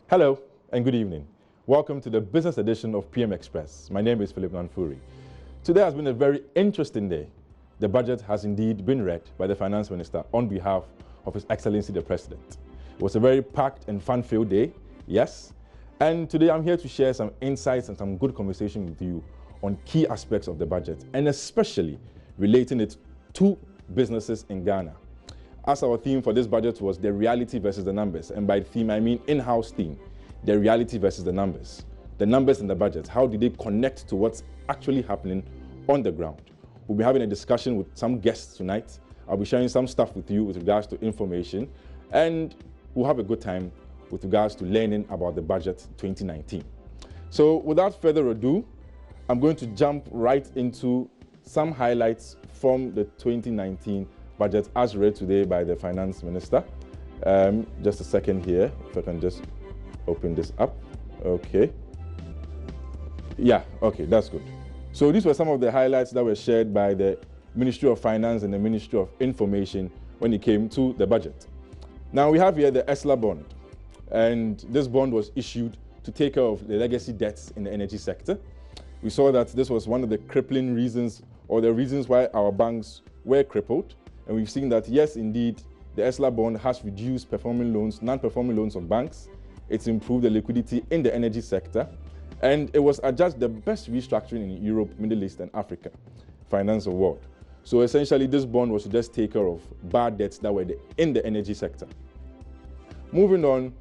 Hello and good evening. Welcome to the business edition of PM Express. My name is Philip Nanfuri. Today has been a very interesting day. The budget has indeed been read by the Finance Minister on behalf of His Excellency the President. It was a very packed and fun-filled day, yes. And today I'm here to share some insights and some good conversation with you on key aspects of the budget, and especially relating it to businesses in Ghana. As our theme for this budget was the reality versus the numbers, and by theme I mean in-house theme, the reality versus the numbers. The numbers in the budget, how do they connect to what's actually happening on the ground? We'll be having a discussion with some guests tonight. I'll be sharing some stuff with you with regards to information, and we'll have a good time with regards to learning about the budget 2019. So without further ado, I'm going to jump right into some highlights from the 2019 budget as read today by the Finance Minister. Just a second here, if I can just open this up. Okay. Yeah, okay, that's good. So these were some of the highlights that were shared by the Ministry of Finance and the Ministry of Information when it came to the budget. Now we have here the ESLA bond, and this bond was issued to take care of the legacy debts in the energy sector. We saw that this was one of the crippling reasons, or the reasons why our banks were crippled. And we've seen that, yes, indeed, the ESLA bond has reduced performing loans, non-performing loans of banks. It's improved the liquidity in the energy sector. And it was adjudged the best restructuring in Europe, Middle East, and Africa, finance world. So essentially, this bond was to just take care of bad debts that were in the energy sector. Moving on,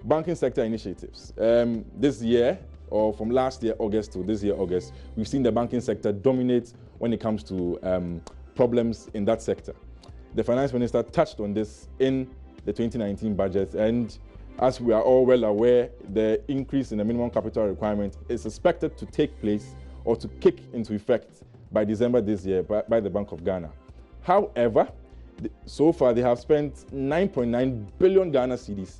banking sector initiatives. This year, or from last year, August, to this year, August, we've seen the banking sector dominate when it comes to problems in that sector. The Finance Minister touched on this in the 2019 budget, and as we are all well aware, the increase in the minimum capital requirement is expected to take place or to kick into effect by December this year by the Bank of Ghana. However, so far they have spent 9.9 billion Ghana cedis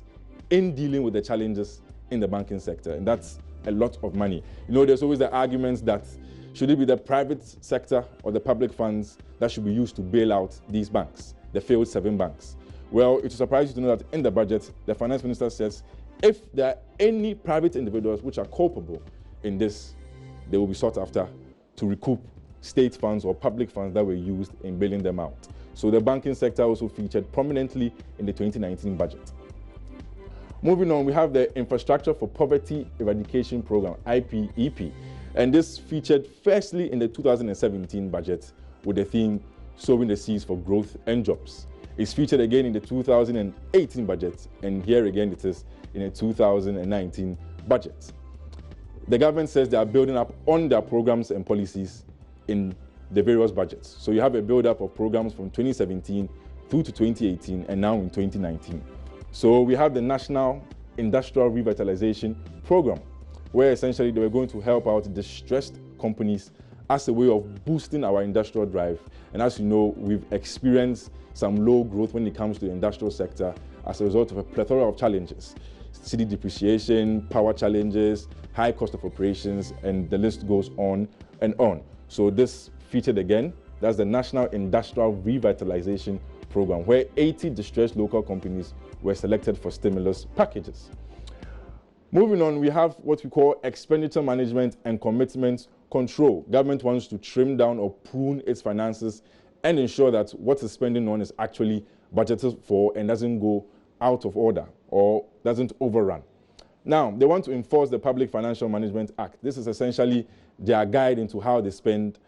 in dealing with the challenges in the banking sector, and that's a lot of money. You know, there's always the arguments that should it be the private sector or the public funds that should be used to bail out these banks, the failed 7 banks? Well, it will surprise you to know that in the budget, the Finance Minister says if there are any private individuals which are culpable in this, they will be sought after to recoup state funds or public funds that were used in bailing them out. So the banking sector also featured prominently in the 2019 budget. Moving on, we have the Infrastructure for Poverty Eradication Program, IPEP. And this featured firstly in the 2017 budget with the theme Sowing the Seeds for Growth and Jobs. It's featured again in the 2018 budget, and here again it is in the 2019 budget. The government says they are building up on their programs and policies in the various budgets. So you have a build-up of programs from 2017 through to 2018 and now in 2019. So we have the National Industrial Revitalization Program, where essentially they were going to help out distressed companies as a way of boosting our industrial drive. And as you know, we've experienced some low growth when it comes to the industrial sector as a result of a plethora of challenges. City depreciation, power challenges, high cost of operations, and the list goes on and on. So this featured again, that's the National Industrial Revitalization Program, where 80 distressed local companies were selected for stimulus packages. Moving on, we have what we call expenditure management and commitment control. Government wants to trim down or prune its finances and ensure that what it's spending on is actually budgeted for and doesn't go out of order or doesn't overrun. Now, they want to enforce the Public Financial Management Act. This is essentially their guide into how they spend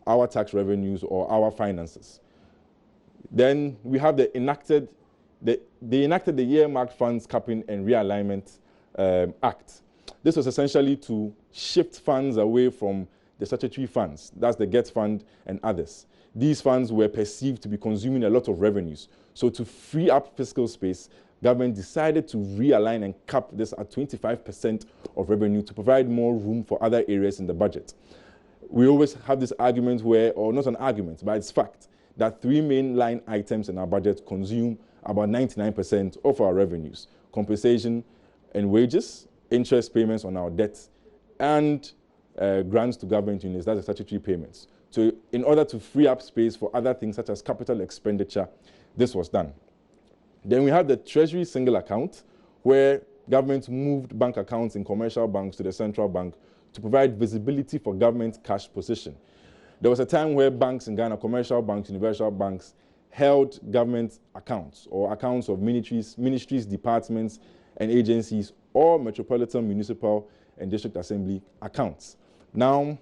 our tax revenues or our finances. Then we have they enacted the Earmarked Funds Capping and Realignment Act. This was essentially to shift funds away from the statutory funds, that's the GET Fund and others. These funds were perceived to be consuming a lot of revenues. So to free up fiscal space, government decided to realign and cap this at 25% of revenue to provide more room for other areas in the budget. We always have this argument where, or not an argument, but it's fact, that 3 main line items in our budget consume about 99% of our revenues: compensation and wages, interest payments on our debts, and grants to government units, that's the statutory payments. So in order to free up space for other things such as capital expenditure, this was done. Then we have the Treasury single account, where government moved bank accounts in commercial banks to the central bank to provide visibility for government cash position. There was a time where banks in Ghana, commercial banks, universal banks, held government accounts or accounts of ministries, departments, and agencies, or metropolitan, municipal, and district assembly accounts. Now,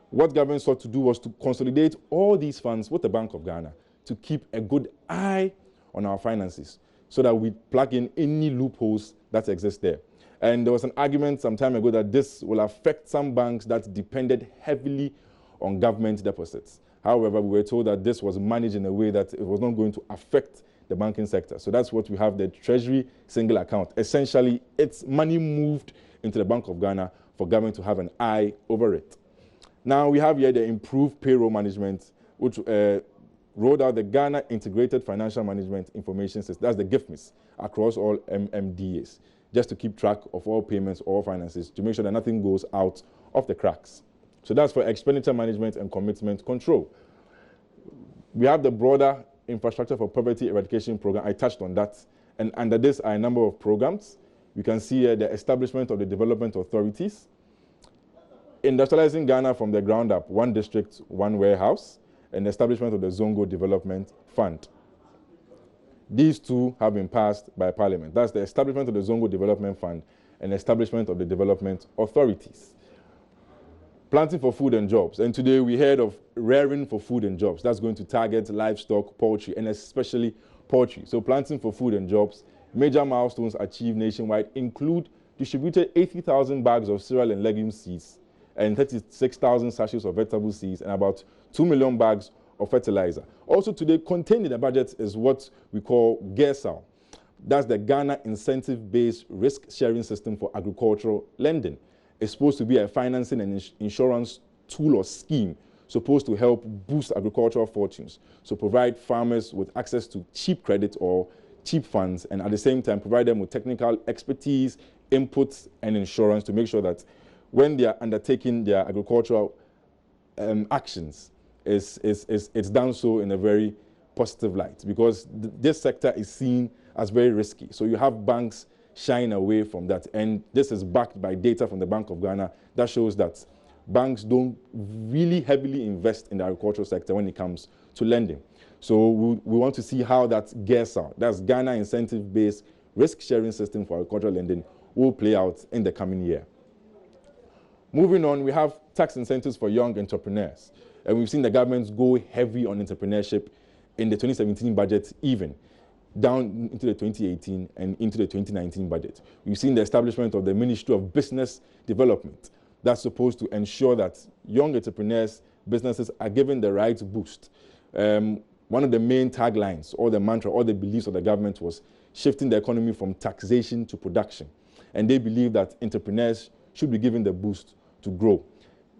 what government sought to do was to consolidate all these funds with the Bank of Ghana to keep a good eye on our finances so that we plug in any loopholes that exist there. And there was an argument some time ago that this will affect some banks that depended heavily on government deposits. However, we were told that this was managed in a way that it was not going to affect the banking sector. So that's what we have, the Treasury Single Account. Essentially, it's money moved into the Bank of Ghana for government to have an eye over it. Now we have here the improved payroll management, which rolled out the Ghana Integrated Financial Management Information System. That's the GIFMIS across all MMDAs, just to keep track of all payments, all finances, to make sure that nothing goes out of the cracks. So that's for expenditure management and commitment control. We have the broader infrastructure for poverty eradication program. I touched on that. And under this are a number of programs. You can see here the establishment of the development authorities, industrializing Ghana from the ground up, one district, one warehouse, and the establishment of the Zongo Development Fund. These two have been passed by Parliament. That's the establishment of the Zongo Development Fund and establishment of the development authorities. Planting for food and jobs. And today we heard of rearing for food and jobs. That's going to target livestock, poultry, and especially poultry. So planting for food and jobs. Major milestones achieved nationwide include distributed 80,000 bags of cereal and legume seeds and 36,000 sachets of vegetable seeds and about 2 million bags of fertilizer. Also today, contained in the budget is what we call GERSAL. That's the Ghana Incentive-Based Risk-Sharing System for Agricultural Lending. It's supposed to be a financing and insurance tool or scheme supposed to help boost agricultural fortunes, so provide farmers with access to cheap credit or cheap funds, and at the same time provide them with technical expertise, inputs, and insurance to make sure that when they are undertaking their agricultural actions, it's done so in a very positive light, because this sector is seen as very risky. So you have banks shying away from that, and this is backed by data from the Bank of Ghana that shows that banks don't really heavily invest in the agricultural sector when it comes to lending. So we want to see how that GERSAL, that's Ghana Incentive-Based Risk-Sharing System for Agricultural Lending, will play out in the coming year. Moving on, we have tax incentives for young entrepreneurs. And we've seen the government go heavy on entrepreneurship in the 2017 budget even, down into the 2018 and into the 2019 budget. We've seen the establishment of the Ministry of Business Development. That's supposed to ensure that young entrepreneurs, businesses are given the right boost. One of the main taglines, or the mantra, or the beliefs of the government was shifting the economy from taxation to production. And they believe that entrepreneurs should be given the boost to grow.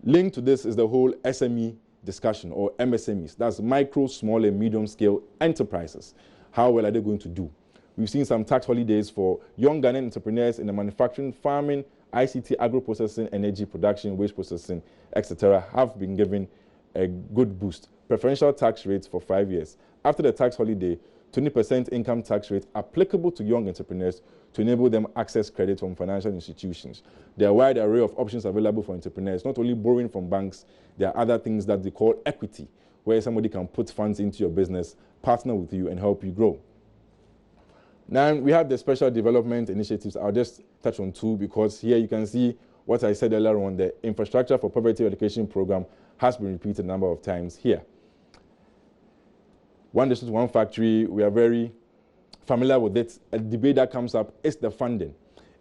Linked to this is the whole SME discussion, or MSMEs. That's micro, small, and medium scale enterprises. How well are they going to do? We've seen some tax holidays for young Ghanaian entrepreneurs in the manufacturing, farming, ICT, agro-processing, energy production, waste processing, etc. have been given a good boost. Preferential tax rates for 5 years. After the tax holiday, 20% income tax rate applicable to young entrepreneurs to enable them access credit from financial institutions. There are a wide array of options available for entrepreneurs, not only borrowing from banks, there are other things that they call equity, where somebody can put funds into your business, partner with you, and help you grow. Now, we have the special development initiatives. I'll just touch on two, because here you can see what I said earlier on. The infrastructure for poverty eradication program has been repeated a number of times here. One district, one factory, we are very familiar with it. A debate that comes up is the funding.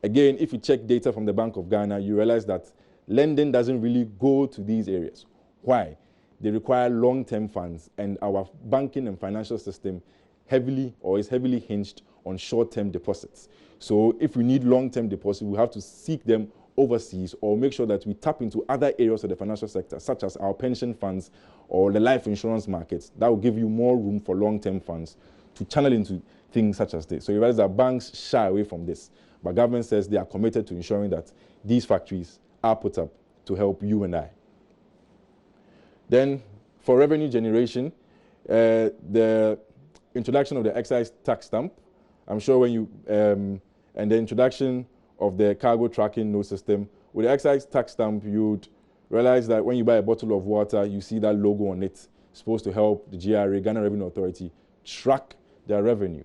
Again, if you check data from the Bank of Ghana, you realize that lending doesn't really go to these areas. Why? They require long-term funds, and our banking and financial system is heavily hinged on short-term deposits. So if we need long-term deposits, we have to seek them overseas, or make sure that we tap into other areas of the financial sector, such as our pension funds or the life insurance markets. That will give you more room for long-term funds to channel into things such as this. So you realize that banks shy away from this, but government says they are committed to ensuring that these factories are put up to help you and I. Then for revenue generation, the introduction of the excise tax stamp. I'm sure when you, and the introduction of the cargo tracking node system. With the excise tax stamp, you'd realize that when you buy a bottle of water, you see that logo on it. It's supposed to help the GRA, Ghana Revenue Authority, track their revenue.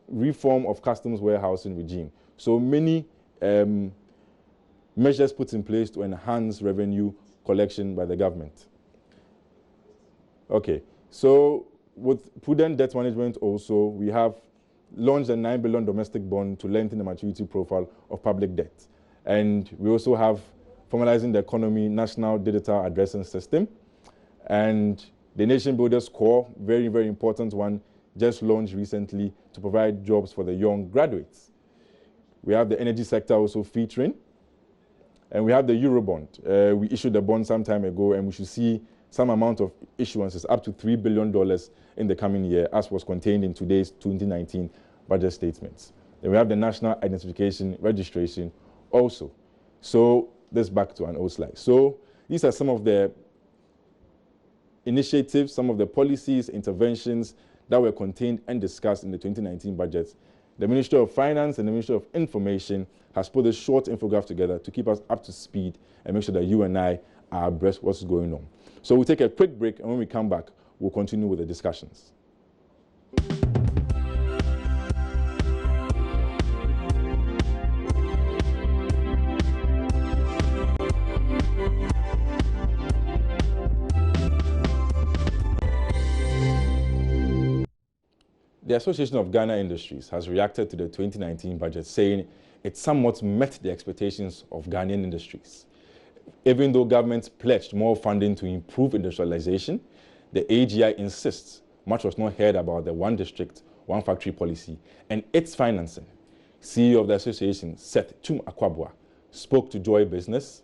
Reform of customs warehousing regime. So many measures put in place to enhance revenue collection by the government. Okay, so with prudent debt management also, we have launched a 9 billion domestic bond to lengthen the maturity profile of public debt. And we also have formalizing the economy national digital addressing system. And the Nation Builders Core, very, very important one, just launched recently to provide jobs for the young graduates. We have the energy sector also featuring. And we have the Eurobond. We issued the bond some time ago, and we should see some amount of issuances, up to $3 billion in the coming year, as was contained in today's 2019 budget statements. Then we have the national identification registration also. So this back to an old slide. So these are some of the initiatives, some of the policies, interventions that were contained and discussed in the 2019 budget. The Ministry of Finance and the Ministry of Information has put a short infographic together to keep us up to speed and make sure that you and I are abreast of what's going on. So we'll take a quick break, and when we come back, we'll continue with the discussions. The Association of Ghana Industries has reacted to the 2019 budget, saying it somewhat met the expectations of Ghanaian industries. Even though government pledged more funding to improve industrialization, the AGI insists much was not heard about the one district, one factory policy and its financing. CEO of the association, Seth Chum Akwabwa, spoke to Joy Business.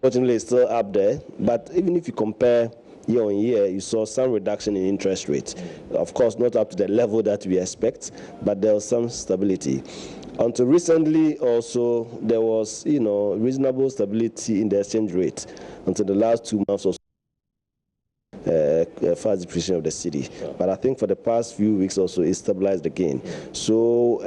Fortunately, it's still up there, but even if you compare year on year, you saw some reduction in interest rates. Of course, not up to the level that we expect, but there was some stability. Until recently, also, there was, reasonable stability in the exchange rate until the last 2 months or so. Fast depreciation of the city, but I think for the past few weeks also it stabilized again. So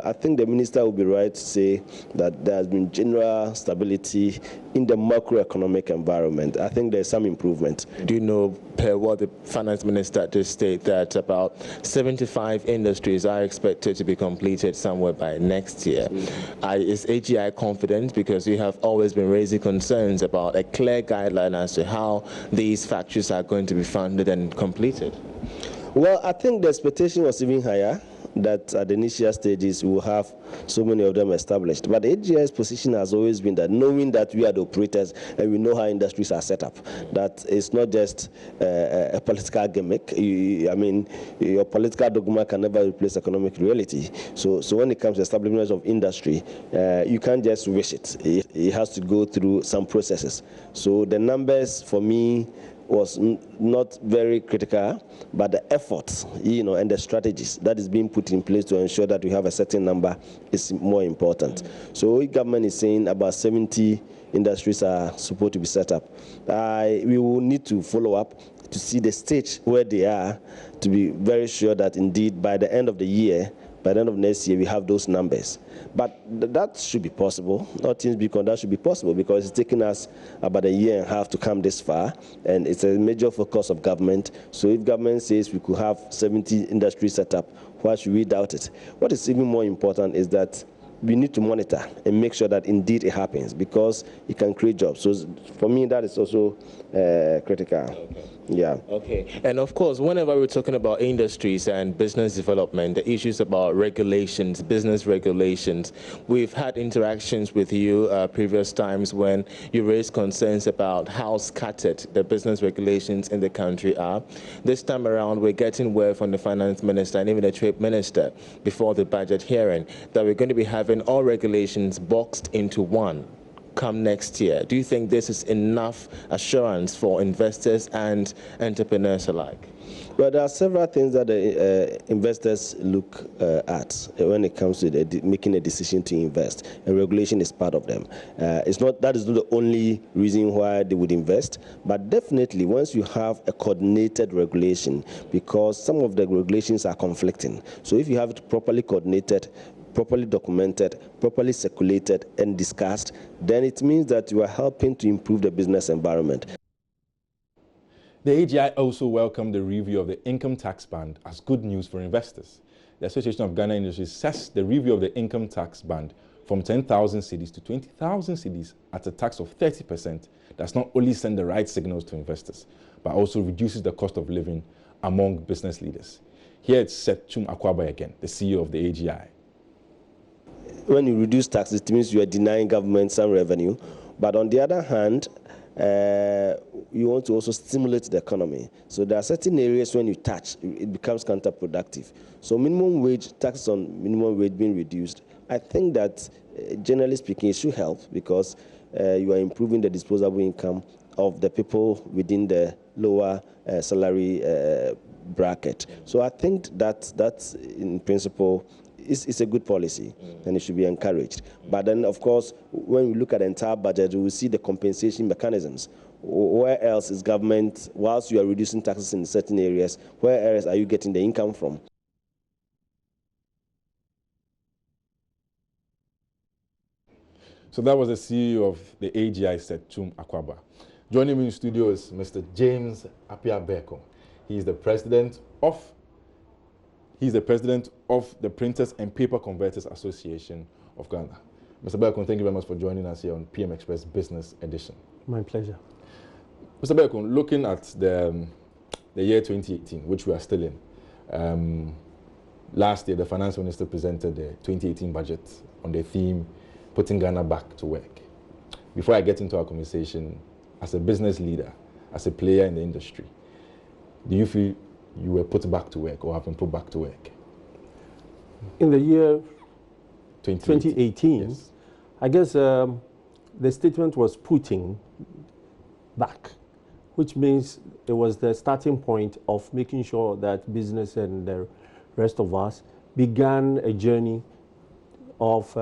I think the minister will be right to say that there has been general stability in the macroeconomic environment. I think there's some improvement. Do you know, per what the finance minister just stated, that about 75 industries are expected to be completed somewhere by next year? Is AGI confident, because you have always been raising concerns about a clear guideline as to how these factories are going to be funded and completed? Well, I think the expectation was even higher, that at the initial stages we will have so many of them established. But the AGI's position has always been that, knowing that we are the operators and we know how industries are set up, that it's not just a political gimmick. Your political dogma can never replace economic reality. So when it comes to establishment of industry, you can't just wish it. It has to go through some processes. So the numbers for me was not very critical, but the efforts, and the strategies that is being put in place to ensure that we have a certain number is more important. So the government is saying about 70 industries are supposed to be set up. We will need to follow up to see the stage where they are, to be very sure that indeed by the end of the year, by the end of next year, we have those numbers. But that should be possible. Nothing's because that should be possible, because it's taken us about a year and a half to come this far, and it's a major focus of government. So if government says we could have 70 industries set up, why should we doubt it? What is even more important is that we need to monitor and make sure that indeed it happens, because it can create jobs. So for me, that is also critical. Okay. Yeah. Okay. And of course, whenever we're talking about industries and business development, the issues about regulations, business regulations, we've had interactions with you previous times when you raised concerns about how scattered the business regulations in the country are. This time around, we're getting word from the finance minister and even the trade minister before the budget hearing that we're going to be having all regulations boxed into one come next year. Do you think this is enough assurance for investors and entrepreneurs alike? Well, there are several things that the investors look at when it comes to making a decision to invest, and regulation is part of them. That is not the only reason why they would invest, but definitely once you have a coordinated regulation, because some of the regulations are conflicting. So if you have it properly coordinated, properly documented, properly circulated, and discussed, then it means that you are helping to improve the business environment. The AGI also welcomed the review of the income tax band as good news for investors. The Association of Ghana Industries says the review of the income tax band from 10,000 cedis to 20,000 cedis at a tax of 30% does not only send the right signals to investors, but also reduces the cost of living among business leaders. Here it's Setum Akwaba again, the CEO of the AGI. When you reduce taxes, it means you are denying government some revenue. But on the other hand, you want to also stimulate the economy. So there are certain areas when you touch, it becomes counterproductive. So minimum wage, tax on minimum wage being reduced, I think that generally speaking, it should help because you are improving the disposable income of the people within the lower salary bracket. So I think that's in principle, it's a good policy and it should be encouraged. But then, of course, when we look at the entire budget, we will see the compensation mechanisms. Where else is government, whilst you are reducing taxes in certain areas, where else are you getting the income from? So that was the CEO of the AGI, Setum Akwaba. Joining me in studio is Mr. James Apia Berko. He is the president of the Printers and Paper Converters Association of Ghana. Mr. Berko, thank you very much for joining us here on PM Express Business Edition. My pleasure. Mr. Berko, looking at the year 2018, which we are still in, last year the finance minister presented the 2018 budget on the theme, putting Ghana back to work. Before I get into our conversation, as a business leader, as a player in the industry, do you feel you were put back to work or have been put back to work? In the year 2018, yes. I guess the statement was putting back, which means it was the starting point of making sure that business and the rest of us began a journey of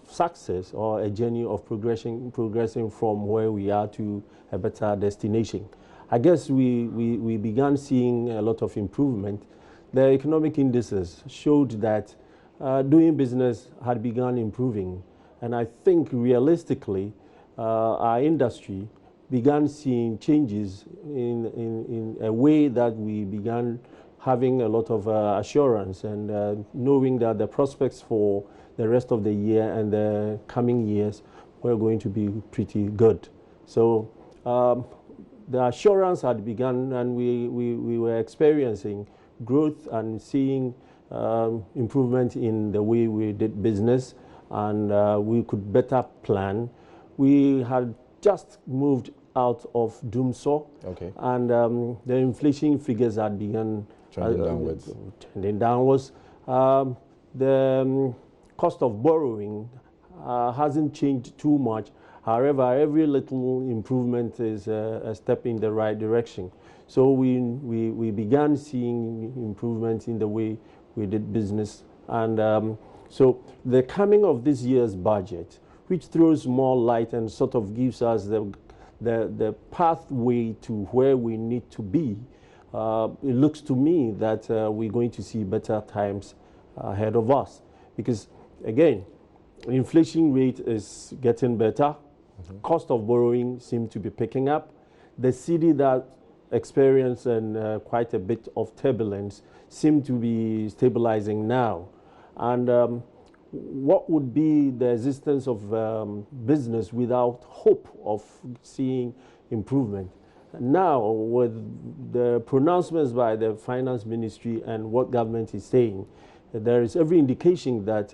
success or a journey of progressing from where we are to a better destination. I guess we began seeing a lot of improvement. The economic indices showed that doing business had begun improving. And I think realistically, our industry began seeing changes in a way that we began having a lot of assurance and knowing that the prospects for the rest of the year and the coming years were going to be pretty good. So the assurance had begun and we were experiencing growth and seeing improvement in the way we did business, and we could better plan. We had just moved out of doomsaw, Okay. and the inflation figures had begun trending downwards. The cost of borrowing hasn't changed too much. However, every little improvement is a step in the right direction. So we began seeing improvements in the way we did business. And so the coming of this year's budget, which throws more light and sort of gives us the pathway to where we need to be, it looks to me that we're going to see better times ahead of us. Because, again, inflation rate is getting better. Cost of borrowing seems to be picking up. The city that experienced quite a bit of turbulence seem to be stabilizing now. And what would be the existence of business without hope of seeing improvement? Now, with the pronouncements by the finance ministry and what government is saying, there is every indication that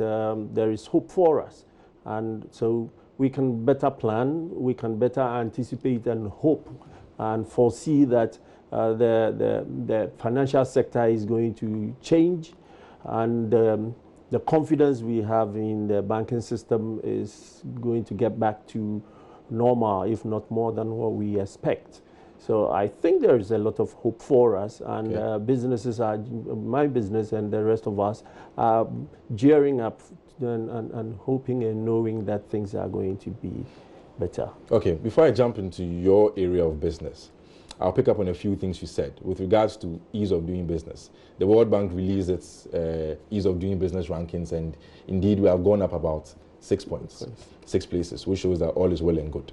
there is hope for us. And so we can better plan, we can better anticipate and hope and foresee that the financial sector is going to change, and the confidence we have in the banking system is going to get back to normal, if not more than what we expect. So I think there is a lot of hope for us, and businesses are, my business and the rest of us, are gearing up and hoping and knowing that things are going to be better. Okay, before I jump into your area of business, I'll pick up on a few things you said with regards to ease of doing business. The World Bank released its ease of doing business rankings, and indeed we have gone up about 6 points, 6 places, which shows that all is well and good.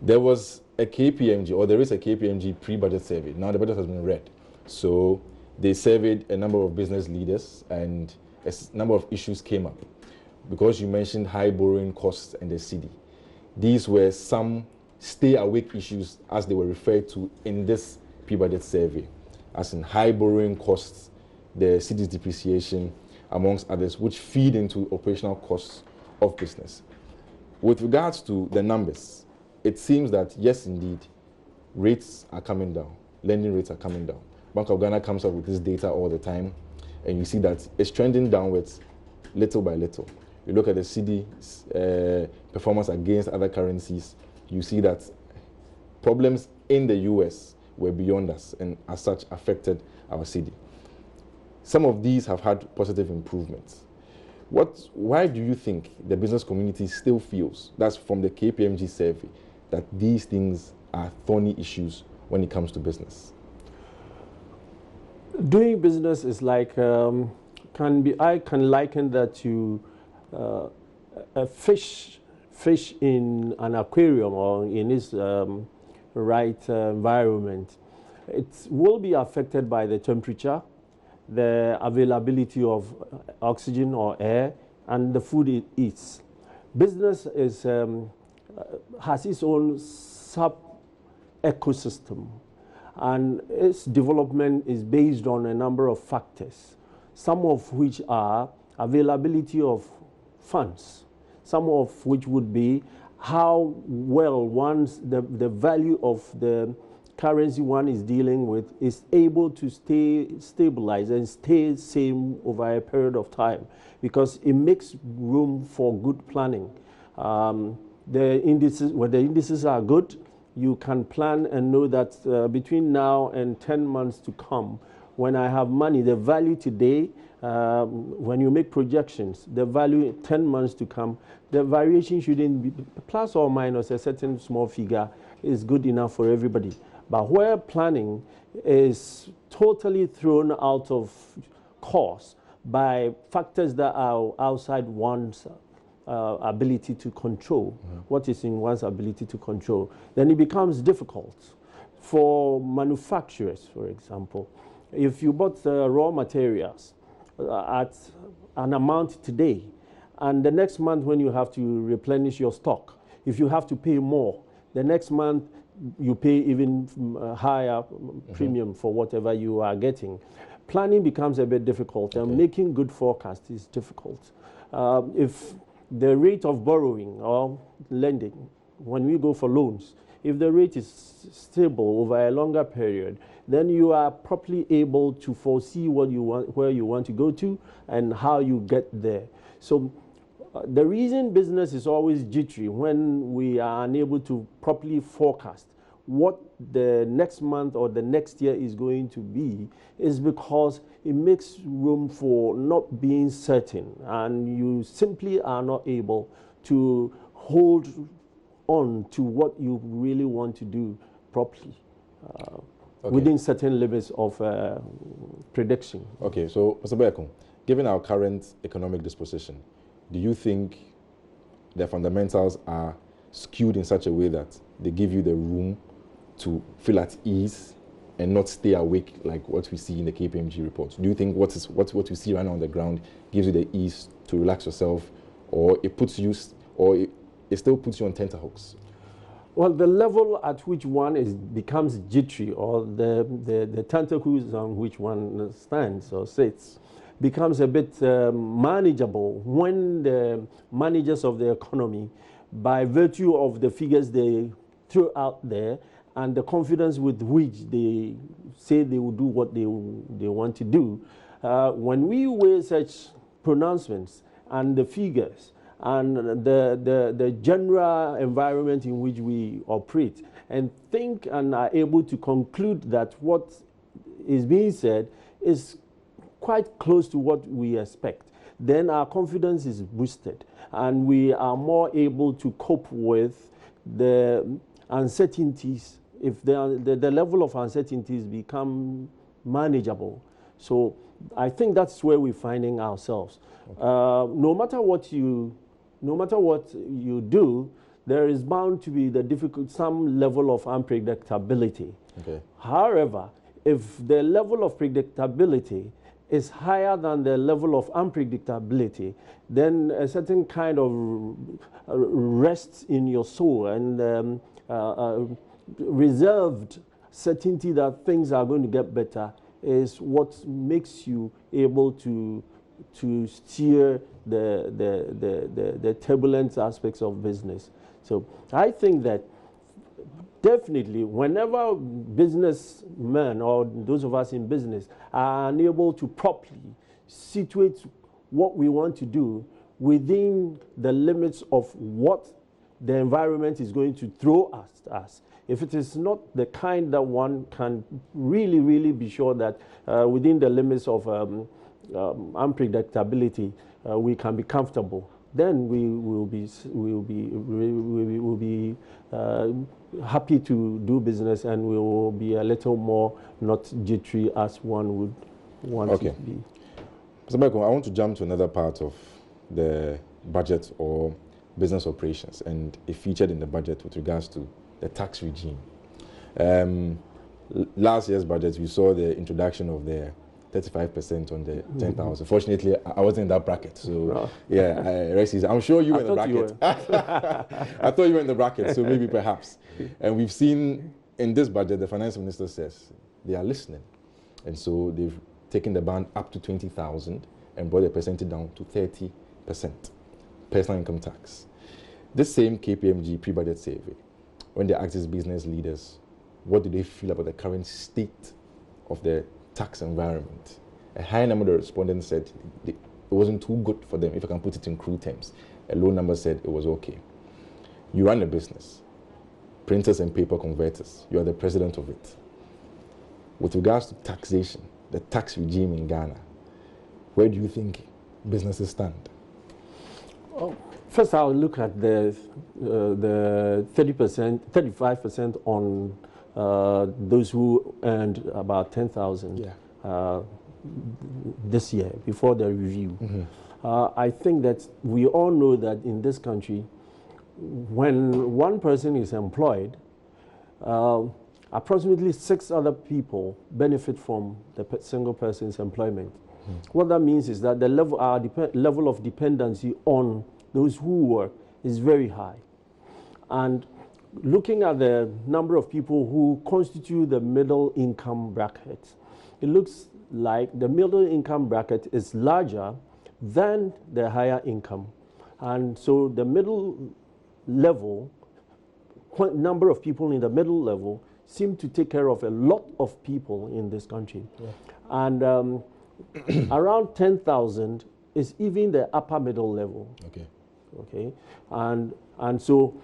There was a KPMG, or there is a KPMG pre-budget survey. Now the budget has been read, so they surveyed a number of business leaders, and a number of issues came up. Because you mentioned high borrowing costs and the cedi, these were some stay awake issues as they were referred to in this pre-budget survey, as in high borrowing costs, the cedi's depreciation, amongst others, which feed into operational costs of business. With regards to the numbers, it seems that yes, indeed, rates are coming down, lending rates are coming down. Bank of Ghana comes up with this data all the time, and you see that it's trending downwards little by little. You look at the cedi's performance against other currencies, you see that problems in the US were beyond us and as such affected our cedi. Some of these have had positive improvements. Why do you think the business community still feels, that's from the KPMG survey, that these things are thorny issues when it comes to business? Doing business is like, I can liken that to a fish in an aquarium or in its right environment. It will be affected by the temperature, the availability of oxygen or air, and the food it eats. Business is, has its own sub-ecosystem, and its development is based on a number of factors, some of which are availability of funds, some of which would be how well the value of the currency one is dealing with is able to stay stabilized and stay same over a period of time, because it makes room for good planning. The indices are good, you can plan and know that between now and 10 months to come, when I have money, the value today, when you make projections, the value 10 months to come, the variation shouldn't be plus or minus a certain small figure is good enough for everybody. But where planning is totally thrown out of course by factors that are outside one's ability to control, what is in one's ability to control, then it becomes difficult. For manufacturers, for example, if you bought raw materials at an amount today, and the next month when you have to replenish your stock, if you have to pay more, the next month you pay even higher premium for whatever you are getting. Planning becomes a bit difficult, and making good forecasts is difficult. If the rate of borrowing or lending, when we go for loans, if the rate is stable over a longer period, then you are properly able to foresee what you want, where you want to go to, and how you get there. So the reason business is always jittery when we are unable to properly forecast what the next month or the next year is going to be is because it makes room for not being certain, and you simply are not able to hold on to what you really want to do properly within certain limits of prediction. Okay, so Mr. Berko, given our current economic disposition, do you think the fundamentals are skewed in such a way that they give you the room to feel at ease and not stay awake like what we see in the KPMG report? Do you think what you see right now on the ground gives you the ease to relax yourself, or it puts you, or it still puts you on tenterhooks? Well, the level at which one becomes jittery, or the tentacles on which one stands or sits, becomes a bit manageable when the managers of the economy, by virtue of the figures they throw out there and the confidence with which they say they will do what they want to do, when we weigh such pronouncements and the figures and the general environment in which we operate, and think and are able to conclude that what is being said is quite close to what we expect, then our confidence is boosted and we are more able to cope with the uncertainties if the level of uncertainties become manageable. So I think that's where we're finding ourselves. Okay. No matter what you do, there is bound to be some level of unpredictability. Okay. However, if the level of predictability is higher than the level of unpredictability, then a certain kind of rest in your soul and reserved certainty that things are going to get better is what makes you able to steer the turbulent aspects of business. So I think that definitely whenever businessmen or those of us in business are unable to properly situate what we want to do within the limits of what the environment is going to throw at us, if it is not the kind that one can really, really be sure that within the limits of unpredictability, we can be comfortable, then we will be happy to do business, and we will be a little more not jittery as one would want to be. Mr. Berko, I want to jump to another part of the budget or business operations, and it featured in the budget with regards to the tax regime. Last year's budget, we saw the introduction of the 35% on the 10,000. Fortunately, I wasn't in that bracket, so yeah, I'm sure you were in the bracket. I thought you were in the bracket, so maybe perhaps. And we've seen in this budget, the finance minister says they are listening, and so they've taken the band up to 20,000 and brought the percentage down to 30%, personal income tax. This same KPMG pre-budget survey, when they asked these business leaders, what do they feel about the current state of the tax environment? A high number of the respondents said it wasn't too good for them, if I can put it in crude terms. A low number said it was okay. You run a business, printers and paper converters. You are the president of it. With regards to taxation, the tax regime in Ghana, where do you think businesses stand? Oh, first, I'll look at the 30%, 35% on those who earned about 10,000 this year before the review. I think that we all know that in this country, when one person is employed, approximately 6 other people benefit from the single person's employment. What that means is that the level of dependency on those who work is very high. And looking at the number of people who constitute the middle income bracket, it looks like the middle income bracket is larger than the higher income. And so the middle level, number of people in the middle level seem to take care of a lot of people in this country. And around 10,000 is even the upper middle level. Okay. And so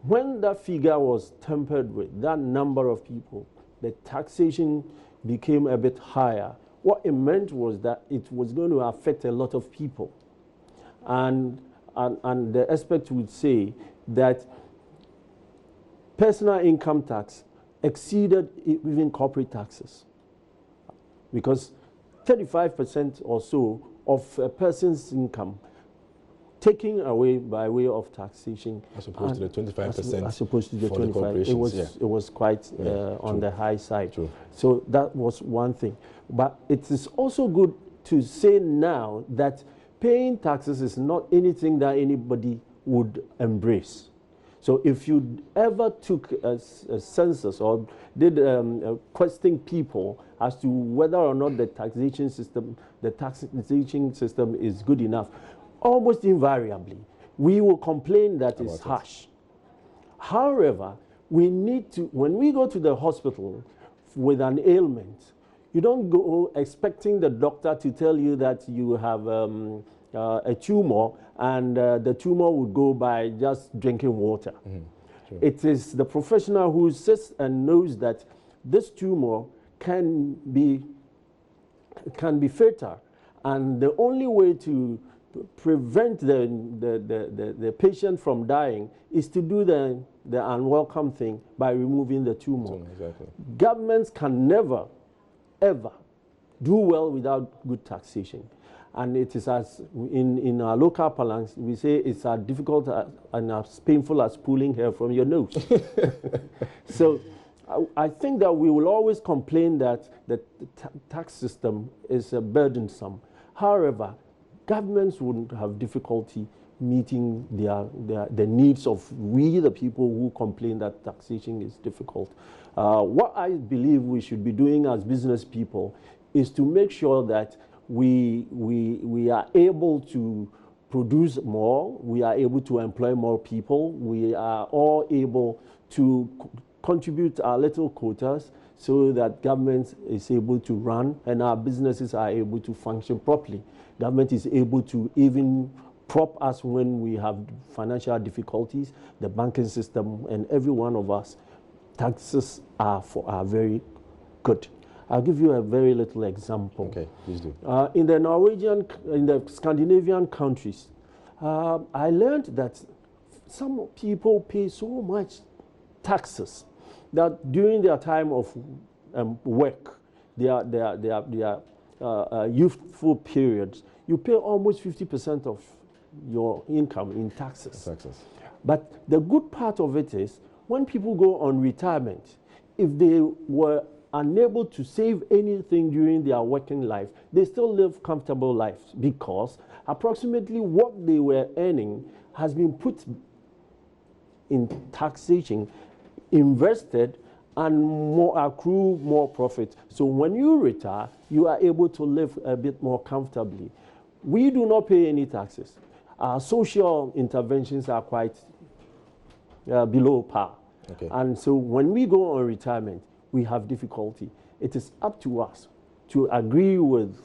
when that figure was tempered with that number of people, the taxation became a bit higher. What it meant was that it was going to affect a lot of people. And the experts would say that personal income tax exceeded even corporate taxes, because 35% or so of a person's income taken away by way of taxation, as opposed to the 25%, as opposed to the 25%, it was quite on the high side. True. So that was one thing. But it is also good to say now that paying taxes is not anything that anybody would embrace. So if you ever took a census or did questioning people as to whether or not the taxation system is good enough, almost invariably, we will complain that it's harsh. However, we need to, when we go to the hospital with an ailment, you don't go expecting the doctor to tell you that you have a tumor, and the tumor would go by just drinking water. Sure. It is the professional who sits and knows that this tumor can be fatal, and the only way to prevent the patient from dying is to do the unwelcome thing by removing the tumor. Exactly. Governments can never, ever do well without good taxation. And it is as, in our local parlance, we say it's as difficult and as painful as pulling hair from your nose. So I think that we will always complain that the tax system is burdensome. However, governments wouldn't have difficulty meeting the needs of we, the people who complain that taxation is difficult. What I believe we should be doing as business people is to make sure that we are able to produce more, we are able to employ more people, we are all able to contribute our little quotas so that government is able to run and our businesses are able to function properly. Government is able to even prop us when we have financial difficulties, the banking system, and every one of us. Taxes are very good. I'll give you a very little example. Okay, please do. In the Scandinavian countries, I learned that some people pay so much taxes that during their time of work, their youthful periods, you pay almost 50% of your income in taxes. But the good part of it is when people go on retirement, if they were unable to save anything during their working life, they still live comfortable lives because approximately what they were earning has been put in taxation, invested, and accrue more profit. So when you retire, you are able to live a bit more comfortably. We do not pay any taxes. Our social interventions are quite below par. Okay. And so when we go on retirement, we have difficulty. It is up to us to agree with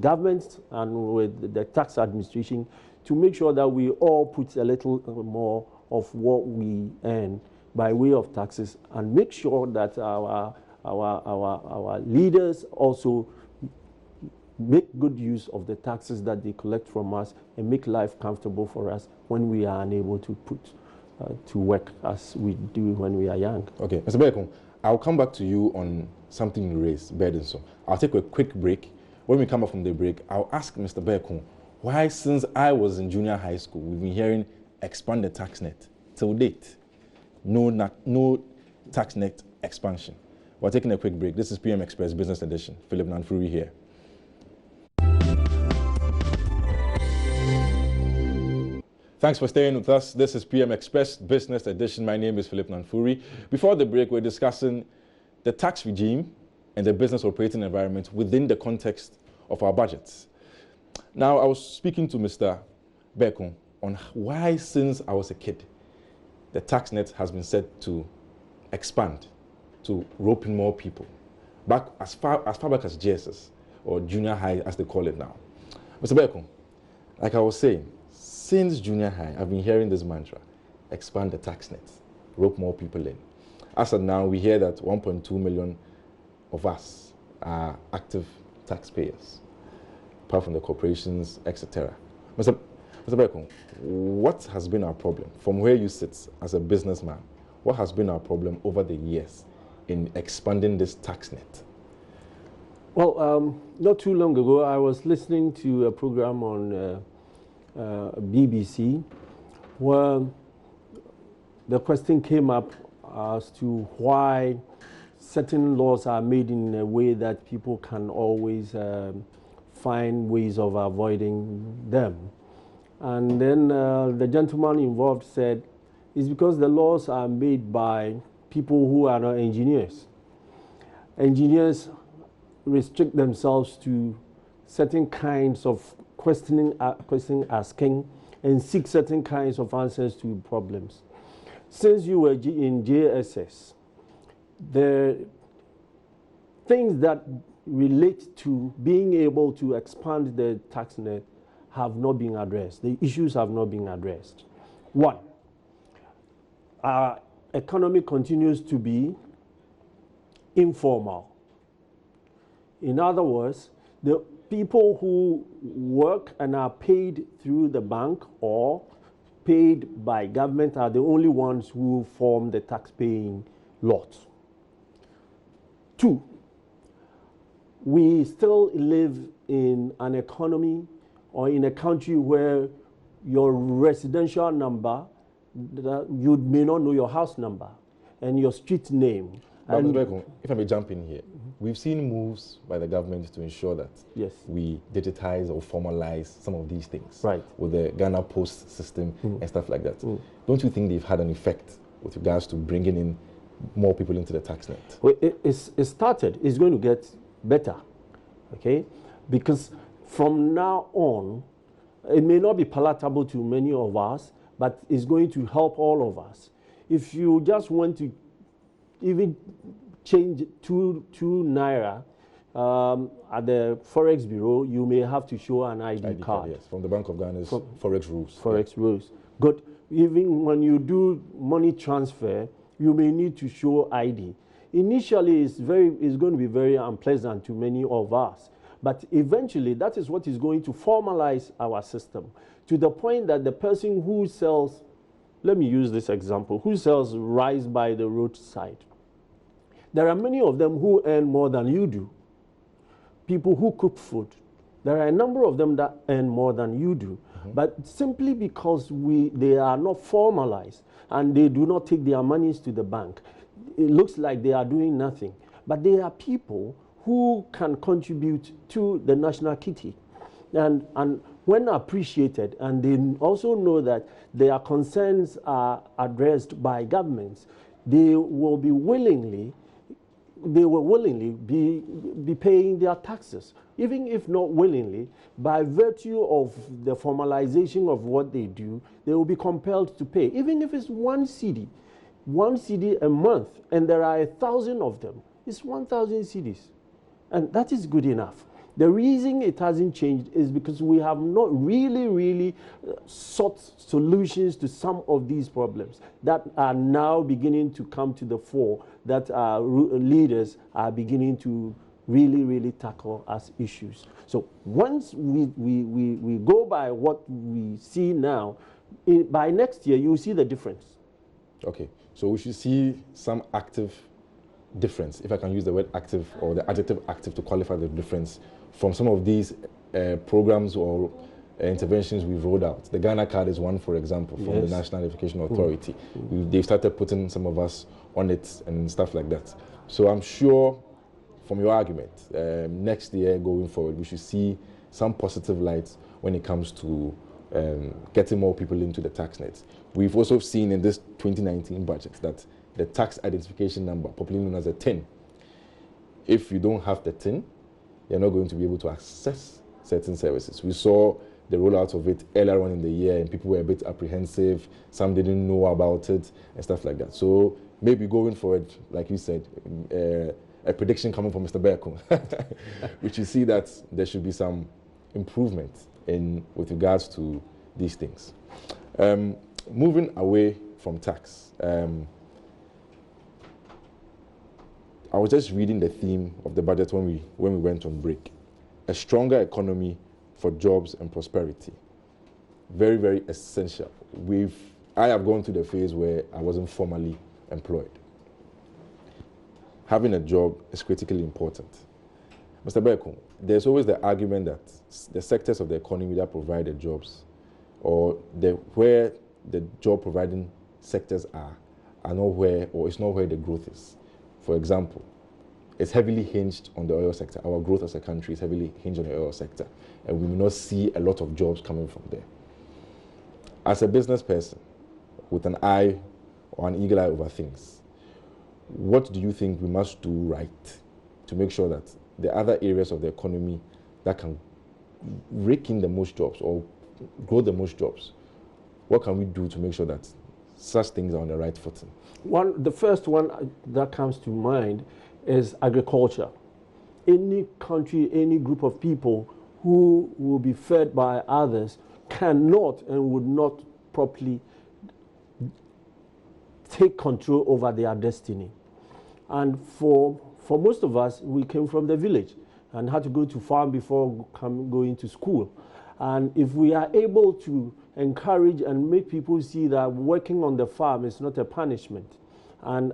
governments and with the tax administration to make sure that we all put a little more of what we earn by way of taxes and make sure that our leaders also make good use of the taxes that they collect from us and make life comfortable for us when we are unable to put to work as we do when we are young. Okay, Mr. Berko, I'll come back to you on something you raised, burdensome. I'll take a quick break. When we come back from the break, I'll ask Mr. Berko why, since I was in junior high school, we've been hearing expand the tax net. Till date, no tax net expansion. We're taking a quick break. This is PM Express Business Edition. Philip Nanfuri here. Thanks for staying with us. This is PM Express Business Edition. My name is Philip Nanfuri. Before the break, we're discussing the tax regime and the business operating environment within the context of our budgets. Now, I was speaking to Mr. Berko on why, since I was a kid, the tax net has been said to expand, to rope in more people, back as far back as JSS, or junior high as they call it now. Mr. Berko, like I was saying, since junior high, I've been hearing this mantra, expand the tax net, rope more people in. As of now, we hear that 1.2 million of us are active taxpayers, apart from the corporations, etc. Mr. Berko, what has been our problem? From where you sit as a businessman, what has been our problem over the years in expanding this tax net? Well, not too long ago, I was listening to a program on BBC where the question came up as to why certain laws are made in a way that people can always find ways of avoiding them. And then the gentleman involved said, it's because the laws are made by people who are not engineers. Engineers restrict themselves to certain kinds of question asking and seek certain kinds of answers to problems. Since you were in JSS, the things that relate to being able to expand the tax net have not been addressed. The issues have not been addressed. One, our economy continues to be informal. In other words, the people who work and are paid through the bank or paid by government are the only ones who form the tax-paying lot. 2, we still live in an economy or in a country where your residential number, you may not know your house number and your street name. But Mr. Berko, if I may jump in here, we've seen moves by the government to ensure that we digitize or formalize some of these things, right, with the Ghana Post system and stuff like that. Don't you think they've had an effect with regards to bringing in more people into the tax net? Well, it started. It's going to get better, okay? Because from now on, it may not be palatable to many of us, but it's going to help all of us. If you just want to even change two naira at the Forex Bureau, you may have to show an ID card. Yes, from the Bank of Ghana's Forex rules. Forex rules. Good. Even when you do money transfer, you may need to show ID. Initially, it's going to be very unpleasant to many of us. But eventually, that is what is going to formalize our system to the point that the person who sells, let me use this example, who sells rice by the roadside, there are many of them who earn more than you do. People who cook food, there are a number of them that earn more than you do. But simply because they are not formalized and they do not take their monies to the bank, it looks like they are doing nothing. But they are people who can contribute to the national kitty. And when appreciated, and they also know that their concerns are addressed by governments, they will willingly be paying their taxes. Even if not willingly, by virtue of the formalization of what they do, they will be compelled to pay. Even if it's 1 cedi a month, and there are 1,000 of them, it's 1,000 cedis. And that is good enough. The reason it hasn't changed is because we have not really sought solutions to some of these problems that are now beginning to come to the fore, that our leaders are beginning to really tackle as issues. So once we go by what we see now, by next year, you will see the difference. Okay, so we should see some active difference, if I can use the word active or the adjective active to qualify the difference from some of these programs or interventions we've rolled out. The Ghana card is one, for example, from the National Identification Authority. They've started putting some of us on it and stuff like that. So I'm sure from your argument, next year going forward, we should see some positive lights when it comes to getting more people into the tax net. We've also seen in this 2019 budget that the tax identification number, popularly known as a TIN, if you don't have the TIN, you're not going to be able to access certain services. We saw the rollout of it earlier on in the year, and people were a bit apprehensive. Some didn't know about it and stuff like that. So maybe going forward, like you said, a prediction coming from Mr. Berko, which you see that there should be some improvement with regards to these things. Moving away from tax, I was just reading the theme of the budget when we went on break. A stronger economy for jobs and prosperity. Very essential. I have gone through the phase where I wasn't formally employed. Having a job is critically important. Mr. Berko, there's always the argument that the sectors of the economy that provide the jobs, or where the job providing sectors are not where, or it's not where the growth is. For example, it's heavily hinged on the oil sector. Our growth as a country is heavily hinged on the oil sector, and we may not see a lot of jobs coming from there. As a business person with an eye or an eagle eye over things, what do you think we must do right to make sure that the other areas of the economy that can rake in the most jobs or grow the most jobs, what can we do to make sure that such things are on the right footing? The first one that comes to mind is agriculture. Any country, any group of people who will be fed by others cannot and would not properly take control over their destiny. And for most of us, we came from the village. and had to go to farm before going to school. And if we are able to encourage and make people see that working on the farm is not a punishment, and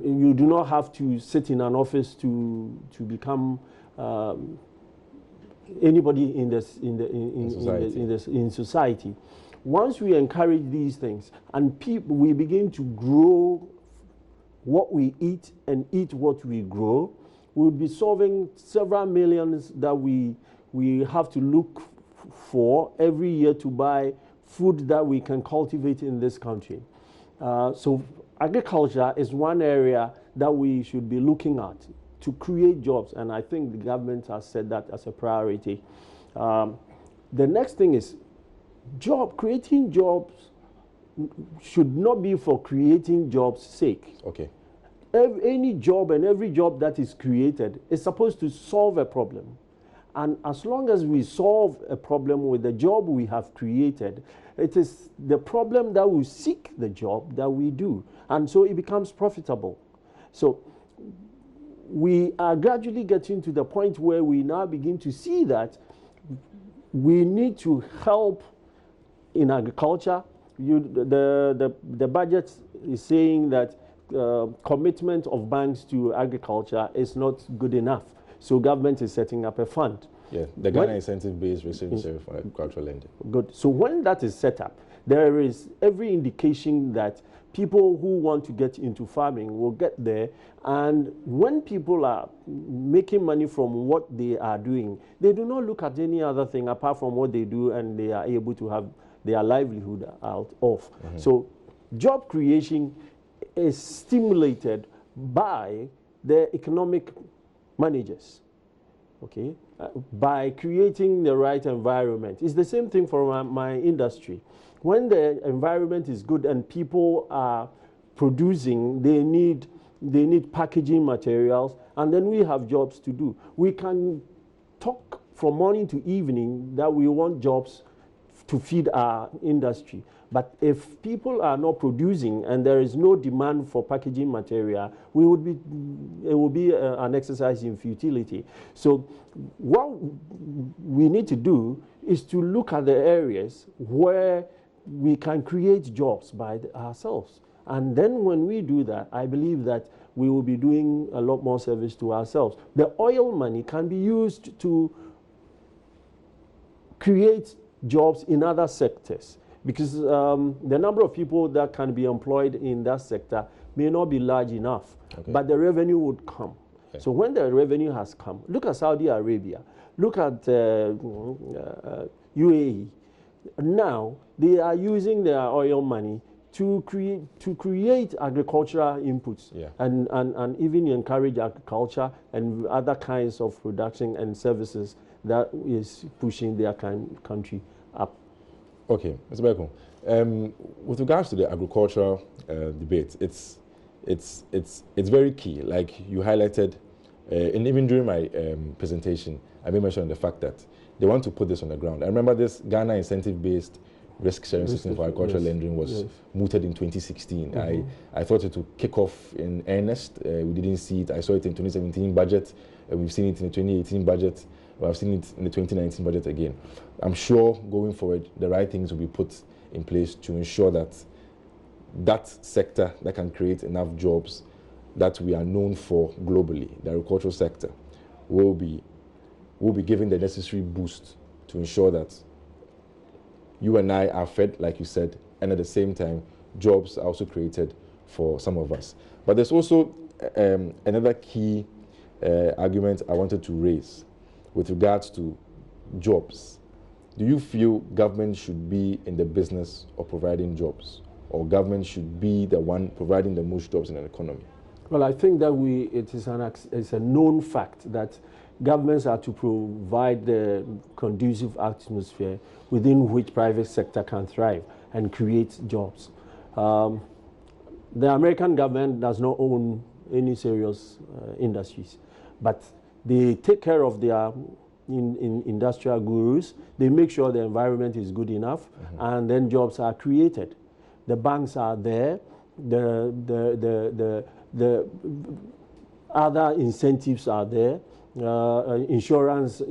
you do not have to sit in an office to become anybody in society. Once we encourage these things and we begin to grow what we eat and eat what we grow, we'll be solving several millions that we have to look for every year to buy food that we can cultivate in this country. So agriculture is one area that we should be looking at to create jobs, and I think the government has said that as a priority. The next thing is creating jobs should not be for creating jobs' sake. Okay. Any job and every job that is created is supposed to solve a problem. And as long as we solve a problem with the job we have created, it is the problem that will seek the job that we do. And so it becomes profitable. So we are gradually getting to the point where we now begin to see that we need to help in agriculture. The budget is saying that commitment of banks to agriculture is not good enough. So government is setting up a fund. Yeah, the Ghana incentive-based research for agricultural lending. Good. So when that is set up, there is every indication that people who want to get into farming will get there. And when people are making money from what they are doing, they do not look at any other thing apart from what they do, and they are able to have their livelihood out of. Mm-hmm. So job creation is stimulated by the economic managers, okay, by creating the right environment. It's the same thing for my industry. When the environment is good and people are producing, they need packaging materials, and then we have jobs to do. We can talk from morning to evening that we want jobs to feed our industry. But if people are not producing and there is no demand for packaging material, it would be an exercise in futility. So what we need to do is to look at the areas where we can create jobs by ourselves. And then when we do that, I believe that we will be doing a lot more service to ourselves. The oil money can be used to create jobs in other sectors, because the number of people that can be employed in that sector may not be large enough, okay, but the revenue would come. Okay. So when the revenue has come, look at Saudi Arabia, look at UAE. Now they are using their oil money to create agricultural inputs, yeah, and even encourage agriculture and other kinds of production and services that is pushing their country up. Okay, Mr. Berko, with regards to the agricultural debate, it's very key. Like you highlighted, and even during my presentation, I made mention of the fact that they want to put this on the ground. I remember this Ghana incentive-based risk-sharing system for agricultural lending was mooted in 2016. Mm-hmm. I thought it would kick off in earnest. We didn't see it. I saw it in 2017 budget. We've seen it in the 2018 budget. I've seen it in the 2019 budget again. I'm sure going forward, the right things will be put in place to ensure that that sector that can create enough jobs that we are known for globally, the agricultural sector, will be given the necessary boost to ensure that you and I are fed, like you said, and at the same time, jobs are also created for some of us. But there's also another key argument I wanted to raise with regards to jobs. Do you feel government should be in the business of providing jobs, or government should be the one providing the most jobs in an economy? Well, I think that it's a known fact that governments are to provide the conducive atmosphere within which private sector can thrive and create jobs. The American government does not own any serious industries, but they take care of their industrial gurus. They make sure the environment is good enough, mm-hmm, and then jobs are created. The banks are there. The other incentives are there. Insurance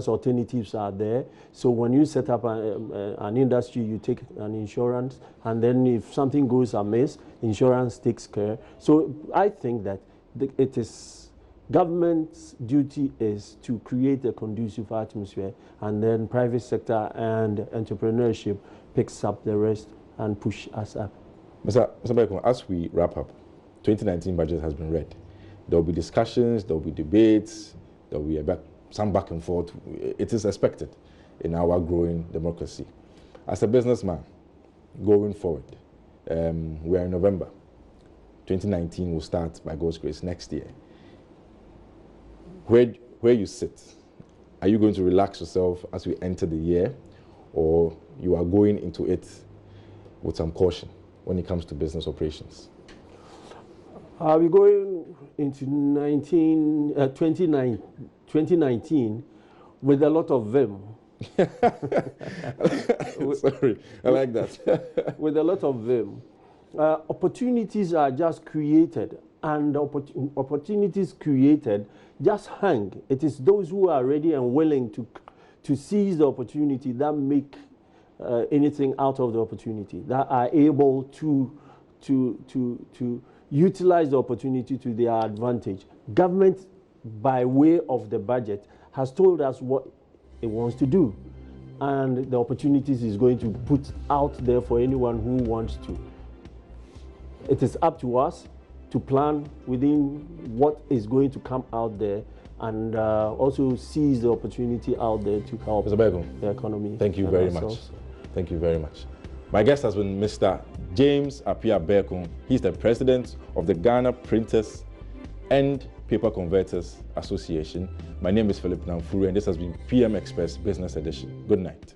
alternatives are there. So when you set up an industry, you take an insurance, and then if something goes amiss, insurance takes care. So I think that it is government's duty is to create a conducive atmosphere, and then private sector and entrepreneurship picks up the rest and push us up. Mr. Berko, as we wrap up, 2019 budget has been read. There will be discussions, there will be debates, there will be some back and forth. It is expected in our growing democracy. As a businessman, going forward, we are in November. 2019 will start, by God's grace, next year. Where you sit, are you going to relax yourself as we enter the year, or you are going into it with some caution when it comes to business operations? We're going into 2019 with a lot of vim. Sorry, I like that. With a lot of vim. Opportunities are just created, and opportunities created just hang. It is those who are ready and willing to seize the opportunity that make anything out of the opportunity, that are able to utilize the opportunity to their advantage. Government, by way of the budget, has told us what it wants to do, and the opportunities is going to put out there for anyone who wants to. It is up to us to plan within what is going to come out there, and also seize the opportunity out there to help the economy. Thank you very much. Thank you very much. My guest has been Mr. James Appiah Berko. He's the president of the Ghana Printers and Paper Converters Association. My name is Philip Namfuri, and this has been PM Express Business Edition. Good night.